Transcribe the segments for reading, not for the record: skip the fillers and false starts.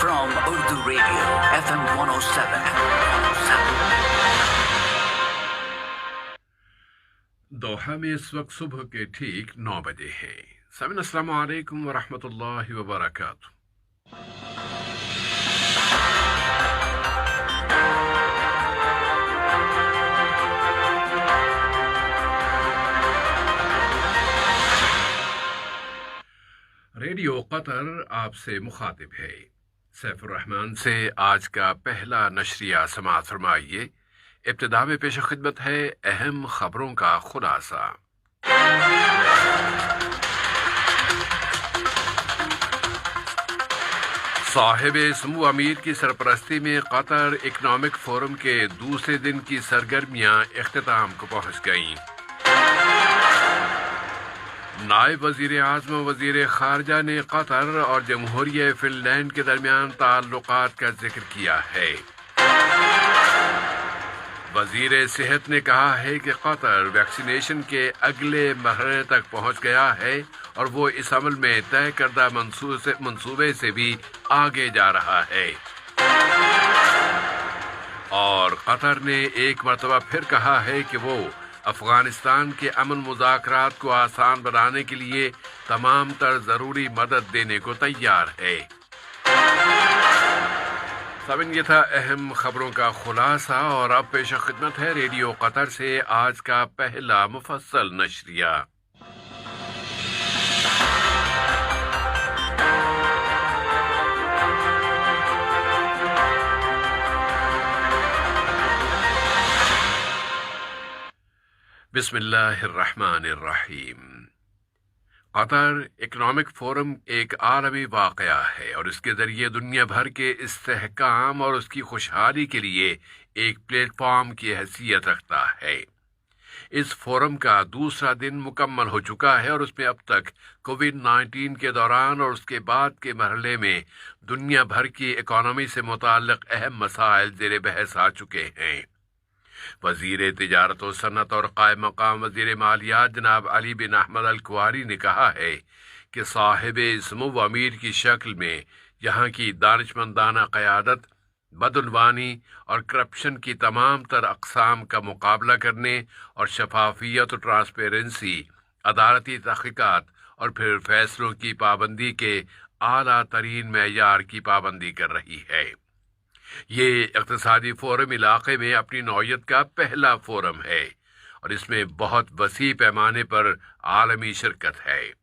from Urdu Radio, FM 107. दोहा में इस वक्त सुबह के ठीक 9 बजे है। सामिन अस्सलामु अलैकुम व रहमतुल्लाहि व बरकातुहू। रेडियो कतर आपसे मुखातिब है। सैफुर रहमान से आज का पहला नशरिया समाअत फरमाइए। इब्तिदा में पेश खिदमत है अहम खबरों का खुलासा। साहिब समू अमीर की सरपरस्ती में कतर इकनॉमिक फोरम के दूसरे दिन की सरगर्मियां इख्तिताम को पहुंच गईं। नायब वजीर आज़म वजीर खारजा ने कतर और जमहूरिया फिनलैंड के दरमियान ताल्लुकात का जिक्र किया है। वजीर सेहत ने कहा है कि कतर वैक्सीनेशन के अगले मरहले तक पहुंच गया है और वो इस अमल में तय करदा मंसूबे से भी आगे जा रहा है। और कतर ने एक मरतबा फिर कहा है कि वो अफगानिस्तान के अमन मुज़ाकरात को आसान बनाने के लिए तमाम तर ज़रूरी मदद देने को तैयार है। साबिन ये था अहम खबरों का खुलासा और अब पेश खिदमत है रेडियो कतर से आज का पहला मुफस्सल नशरिया। बिस्मिल्लाहिर्रहमानिर्रहीम। कतर इकनॉमिक फोरम एक आलमी वाक़या है और इसके ज़रिए दुनिया भर के इस्तेहकाम और उसकी खुशहाली के लिए एक प्लेटफॉर्म की हैसियत रखता है। इस फोरम का दूसरा दिन मुकम्मल हो चुका है और उसमें अब तक कोविड-19 के दौरान और उसके बाद के मरहले में दुनिया भर की इकॉनमी से मुताल्लिक़ अहम मसाइल ज़ेर बहस आ चुके हैं। वज़ीर तिजारत व सन्नत और कायम मकाम वज़ीर मालियात जनाब अली बिन अहमद अल कुवारी ने कहा है कि साहिब समू अमीर की शक्ल में यहाँ की दानिशमंदाना क़यादत, बदउनवानी और करप्शन की तमाम तर अक़साम का मुकाबला करने और शफाफियत और ट्रांसपेरेंसी, अदालती तहक़ीक़ात और फिर फैसलों की पाबंदी के आला तरीन मेयार की पाबंदी कर रही है। ये इक़्तिसादी फोरम इलाक़े में अपनी नौयत का पहला फोरम है और इसमें बहुत वसी पैमाने पर आलमी शिरकत है।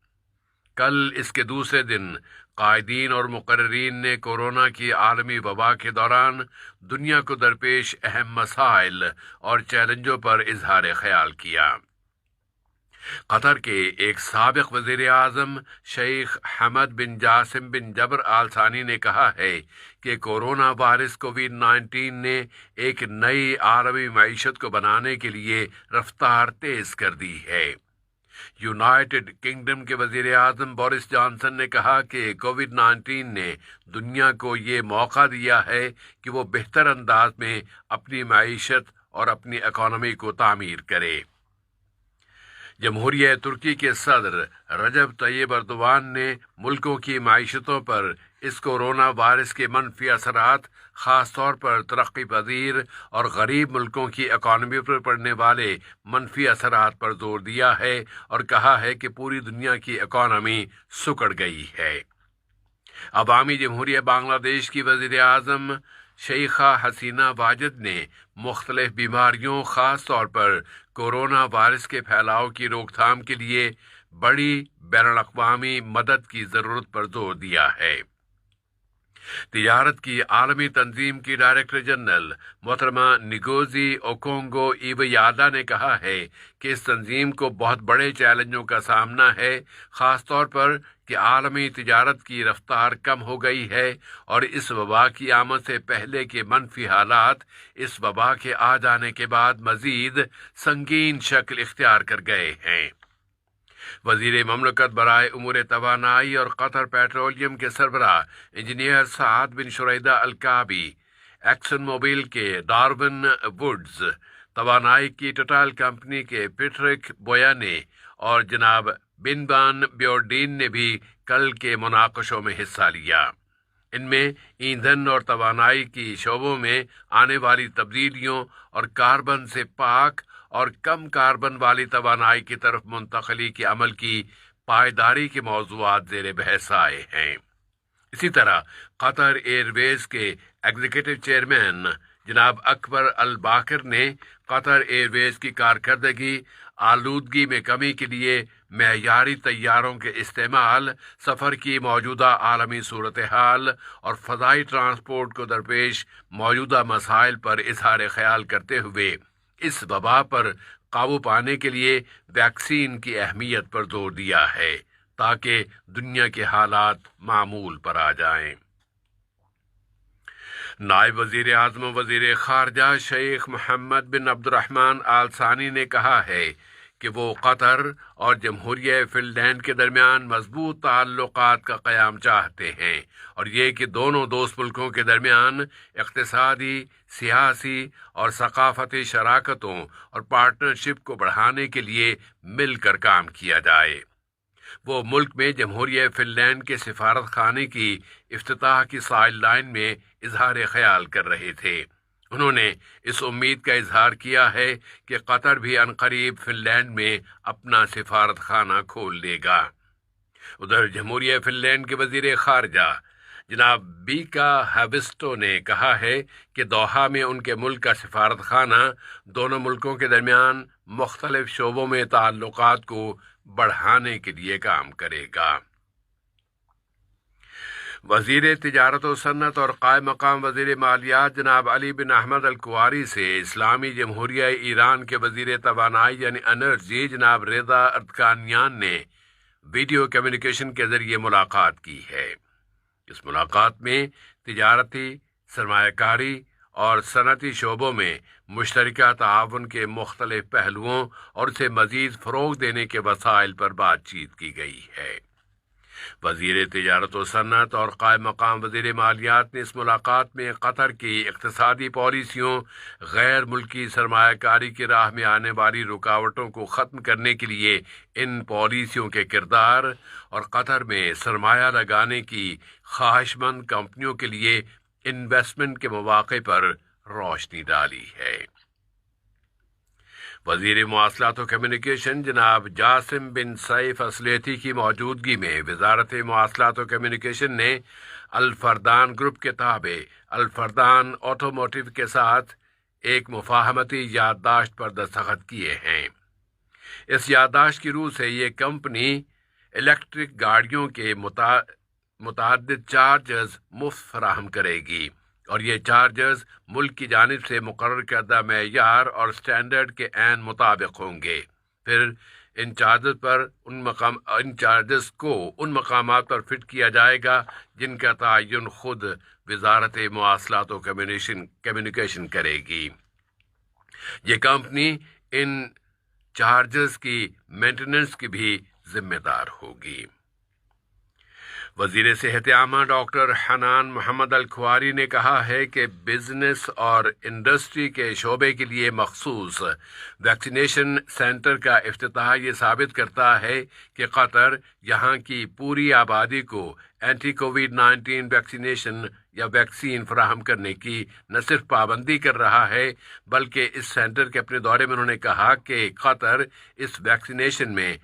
कल इसके दूसरे दिन कायदीन और मुकर्ररीन ने कोरोना की आलमी वबा के दौरान दुनिया को दरपेश अहम मसाइल और चैलेंजों पर इजहार ख्याल किया। कतर के एक साबिक़ वज़ीर आज़म शेख हमद बिन जासिम बिन जबर आल सानी ने कहा है कि कोरोना वायरस कोविड-19 ने एक नई आलमी मईशत को बनाने के लिए रफ्तार तेज कर दी है। यूनाइटेड किंगडम के वज़ीर आज़म बोरिस जॉनसन ने कहा कि कोविड-19 ने दुनिया को ये मौका दिया है कि वो बेहतर अंदाज में अपनी मईशत और अपनी इकॉनमी को तामीर करे। जमहूरिया तुर्की के सदर रजब तैयब अर्दोआन ने मुल्कों की माइशतों पर इस कोरोना वायरस के मनफी असरात, ख़ास तौर पर तरक्की पजीर और गरीब मुल्कों की इकॉनमी पर पड़ने वाले मनफी असरात पर जोर दिया है और कहा है कि पूरी दुनिया की इकॉनमी सुकड़ गई है। अवामी जमहूरिया बांग्लादेश की वज़ीर आज़म शेखा हसीना वाजिद ने मुख्तलिफ बीमारियों, ख़ास तौर पर कोरोना वायरस के फैलाव की रोकथाम के लिए बड़ी बैनुल-अक़वामी मदद की ज़रूरत पर जोर दिया है। तिजारत की आलमी तंजीम की डायरेक्टर जनरल मोहतरमा निगोजी ओकोंगो इवयादा ने कहा है कि इस तंजीम को बहुत बड़े चैलेंजों का सामना है, ख़ास तौर पर कि आलमी तिजारत की रफ्तार कम हो गई है और इस वबा की आमद से पहले के मनफी हालात इस वबा के आ जाने के बाद मज़ीद संगीन शक्ल इख्तियार कर गए हैं। वज़ीर ममलकत बराए उमूर तवानाई और कतर पेट्रोलियम के सरबराह इंजीनियर साद बिन शुरैदा अल-काबी, एक्सन मोबिल के डार्विन वुड्स, तवानाई की टोटल कंपनी के पेट्रिक बोयाने और जनाब बिनबान ब्योर्डीन ने भी कल के मुनाकशों में हिस्सा लिया। ان میں ایندھن اور توانائی کی شعبوں میں آنے والی تبدیلیوں اور کاربن سے پاک اور کم کاربن والی توانائی کی طرف منتقلی کے عمل کی پائیداری کے موضوعات زیر بحث آئے ہیں۔ اسی طرح قطر ایئر ویز کے ایگزیکٹو چیئرمین جناب اکبر الباقر نے قطر ایئر ویز کی کارکردگی، آلودگی میں کمی کے لیے معیاری طیاروں کے استعمال، سفر کی موجودہ عالمی صورتحال اور فضائی ٹرانسپورٹ کو درپیش موجودہ مسائل پر اظہار خیال کرتے ہوئے اس وبا پر قابو پانے کے لیے ویکسین کی اہمیت پر زور دیا ہے تاکہ دنیا کے حالات معمول پر آ جائیں۔ نائب وزیر اعظم و وزیر خارجہ شیخ محمد بن عبد الرحمن آل ثانی نے کہا ہے کہ وہ قطر اور جمہوریہ فن لینڈ کے درمیان مضبوط تعلقات کا قیام چاہتے ہیں، اور یہ کہ دونوں دوست ملکوں کے درمیان اقتصادی، سیاسی اور ثقافتی شراکتوں اور پارٹنرشپ کو بڑھانے کے لیے مل کر کام کیا جائے۔ وہ ملک میں جمہوریہ فن لینڈ کے سفارت خانے کی افتتاح کی سائیڈ لائن میں اظہار خیال کر رہے تھے۔ انہوں نے اس امید کا اظہار کیا ہے کہ قطر بھی عنقریب فن لینڈ میں اپنا سفارت خانہ کھول لے گا۔ ادھر جمہوریہ فن لینڈ کے وزیر خارجہ جناب بیکا ہیوسٹو نے کہا ہے کہ دوحہ میں ان کے ملک کا سفارت خانہ دونوں ملکوں کے درمیان مختلف شعبوں میں تعلقات کو بڑھانے کے لیے کام کرے گا۔ وزیر تجارت و صنعت اور قائم مقام وزیر مالیات جناب علی بن احمد الکواری سے اسلامی جمہوریہ ایران کے وزیر توانائی یعنی انرجی جناب رضا اردکانیان نے ویڈیو کمیونیکیشن کے ذریعے ملاقات کی ہے۔ اس ملاقات میں تجارتی، سرمایہ کاری اور صنعتی شعبوں میں مشترکہ تعاون کے مختلف پہلوؤں اور اسے مزید فروغ دینے کے وسائل پر بات چیت کی گئی ہے۔ وزیر تجارت و صنعت اور قائم مقام وزیر مالیات نے اس ملاقات میں قطر کی اقتصادی پالیسیوں، غیر ملکی سرمایہ کاری کی راہ میں آنے والی رکاوٹوں کو ختم کرنے کے لیے ان پالیسیوں کے کردار اور قطر میں سرمایہ لگانے کی خواہش مند کمپنیوں کے لیے انویسٹمنٹ کے مواقع پر روشنی ڈالی ہے۔ وزیر مواصلات و کمیونیکیشن جناب جاسم بن سیف اسلیتی کی موجودگی میں وزارت مواصلات و کمیونیکیشن نے الفردان گروپ کے تابع الفردان آٹوموٹیو کے ساتھ ایک مفاہمتی یادداشت پر دستخط کیے ہیں۔ اس یادداشت کی روح سے یہ کمپنی الیکٹرک گاڑیوں کے متعدد چارجز مفت فراہم کرے گی، اور یہ چارجز ملک کی جانب سے مقرر کردہ معیار اور سٹینڈرڈ کے عین مطابق ہوں گے۔ پھر ان چارجز کو ان مقامات پر فٹ کیا جائے گا جن کا تعین خود وزارت مواصلات و کمیونیکیشن کرے گی۔ یہ کمپنی ان چارجز کی مینٹیننس کی بھی ذمہ دار ہوگی۔ وزیر صحت عامہ ڈاکٹر حنان محمد الکواری نے کہا ہے کہ بزنس اور انڈسٹری کے شعبے کے لیے مخصوص ویکسینیشن سینٹر کا افتتاح یہ ثابت کرتا ہے کہ قطر یہاں کی پوری آبادی کو اینٹی کووڈ-19 ویکسینیشن یا ویکسین فراہم کرنے کی نہ صرف پابندی کر رہا ہے بلکہ اس سینٹر کے اپنے دورے میں انہوں نے کہا کہ قطر اس ویکسینیشن میں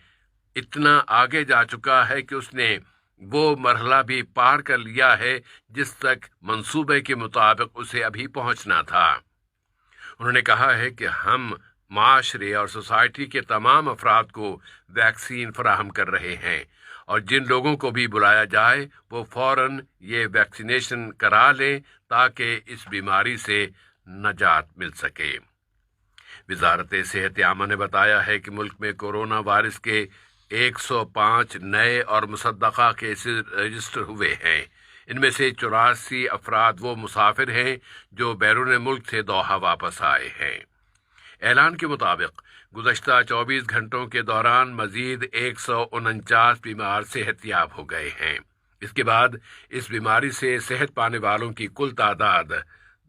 اتنا آگے جا چکا ہے کہ اس نے وہ مرحلہ بھی پار کر لیا ہے جس تک منصوبے کے مطابق اسے ابھی پہنچنا تھا۔ انہوں نے کہا ہے کہ ہم معاشرے اور سوسائٹی کے تمام افراد کو ویکسین فراہم کر رہے ہیں، اور جن لوگوں کو بھی بلایا جائے وہ فوراً یہ ویکسینیشن کرا لیں تاکہ اس بیماری سے نجات مل سکے۔ وزارت صحت عامہ نے بتایا ہے کہ ملک میں کورونا وائرس کے 105 نئے اور مصدقہ کیسز رجسٹر ہوئے ہیں۔ ان میں سے 84 افراد وہ مسافر ہیں جو بیرون ملک سے دوحہ واپس آئے ہیں۔ اعلان کے مطابق گزشتہ 24 گھنٹوں کے دوران مزید 149 بیمار صحت یاب ہو گئے ہیں۔ اس کے بعد اس بیماری سے صحت پانے والوں کی کل تعداد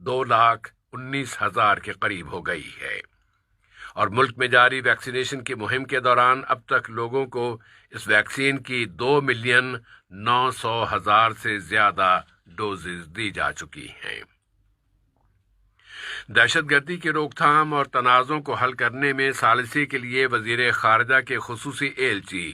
2,19,000 کے قریب ہو گئی ہے، اور ملک میں جاری ویکسینیشن کی مہم کے دوران اب تک لوگوں کو اس ویکسین کی 2,900,000 سے زیادہ डोजेज दी जा चुकी हैं। दहशत गर्दी की रोकथाम और तनाज़ों को हल करने में सालिसी के लिए वज़ीर ख़ारिजा के खुसूसी एलची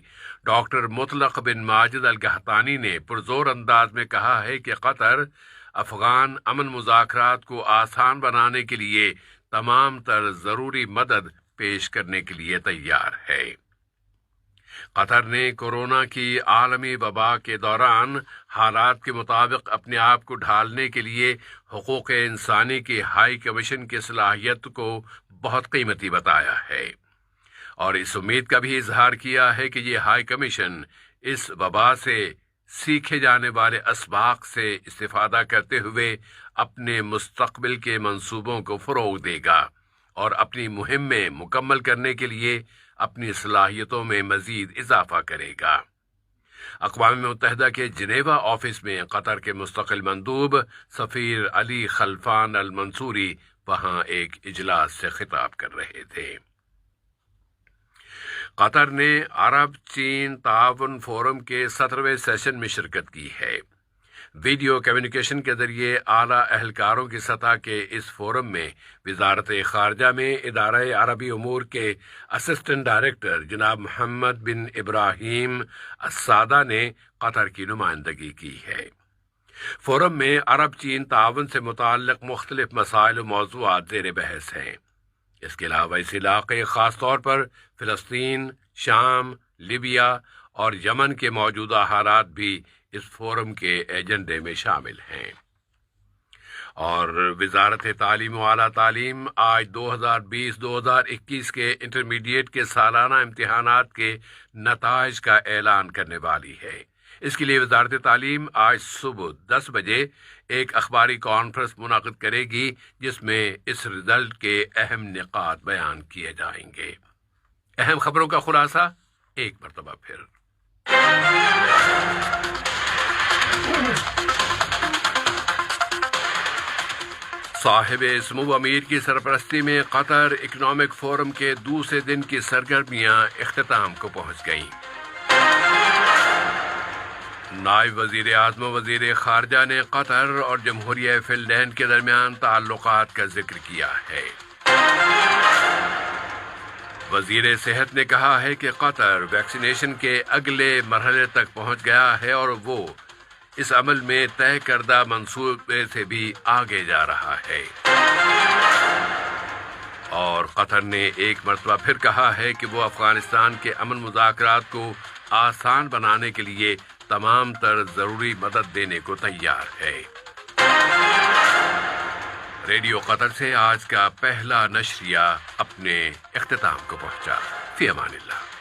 डॉक्टर मुतलक बिन माजिद अल गहतानी ने पुरजोर अंदाज में कहा है कि कतर अफ़गान अमन मुज़ाकरात को आसान बनाने के लिए तमाम तर ज़रूरी मदद पेश करने के लिए तैयार है। कतर ने कोरोना की आलमी वबा के दौरान हालात के मुताबिक अपने आप को ढालने के लिए हुकूक इंसानी की हाई कमीशन की सलाहियत को बहुत कीमती बताया है और इस उम्मीद का भी इजहार किया है कि ये हाई कमीशन इस वबा से सीखे जाने वाले असबाक से इस्तिफादा करते हुए अपने मुस्तकबिल के मंसूबों को फ़रोग़ देगा और अपनी मुहिम में मुकम्मल करने के लिए अपनी सलाहियतों में मज़ीद इजाफा करेगा। अक़वाम मुत्तहिदा के जिनेवा ऑफिस में कतर के मुस्तक़िल मंदूब सफ़ीर अली खलफान अल मंसूरी वहाँ एक इजलास से खिताब कर रहे थे। कतर ने अरब चीन ताउन फोरम के 17वें सेशन में शिरकत की है। वीडियो कम्युनिकेशन के जरिए आला अहलकारों की सतह के इस फोरम में वजारत ख़ारजा में इदारा अरबी उमूर के असिस्टेंट डायरेक्टर जनाब मोहम्मद बिन इब्राहीम अस्सादा ने कतर की नुमाइंदगी की है। फोरम में अरब चीन ताउन से मुताल्लिक़ मुख्तलिफ मसाइल व मौज़ूआत ज़ेर बहस हैं। इसके अलावा इस इलाक़े ख़ास तौर पर फ़िलिस्तीन, शाम, लीबिया और यमन के मौजूदा हालात भी इस फोरम के एजेंडे में शामिल हैं। और वजारत तालीम व आला तालीम आज 2020-2021 के इंटरमीडिएट के सालाना इम्तिहानात के नताइज का ऐलान करने वाली है। इसके लिए वजारत तालीम आज सुबह 10 बजे एक अखबारी कॉन्फ्रेंस मुनाकिद करेगी जिसमें इस रिजल्ट के अहम निकात बयान किए जाएंगे। अहम खबरों का खुलासा एक मरतबा फिर। साहिब इसमू अमीर की सरपरस्ती में कतर इकनॉमिक फोरम के दूसरे दिन की सरगर्मियां इख्तिताम को पहुंच गईं। नायब वजीर आज़म वजीर ख़ारजा ने कतर और जमहूरिया फ़िनलैंड के दरमियान ताल्लुकात का जिक्र किया है। वजीर सेहत ने कहा है कि कतर वैक्सीनेशन के अगले मरहले तक पहुंच गया है और वो इस अमल में तय करदा मंसूबे से भी आगे जा रहा है। और कतर ने एक मरतबा फिर कहा है कि वो अफगानिस्तान के अमन मुज़ाकरात को आसान बनाने के लिए तमाम तर ज़रूरी मदद देने को तैयार है। रेडियो कतर से आज का पहला नशरिया अपने इख्तिताम को पहुंचा। फ़ी अमानिल्लाह।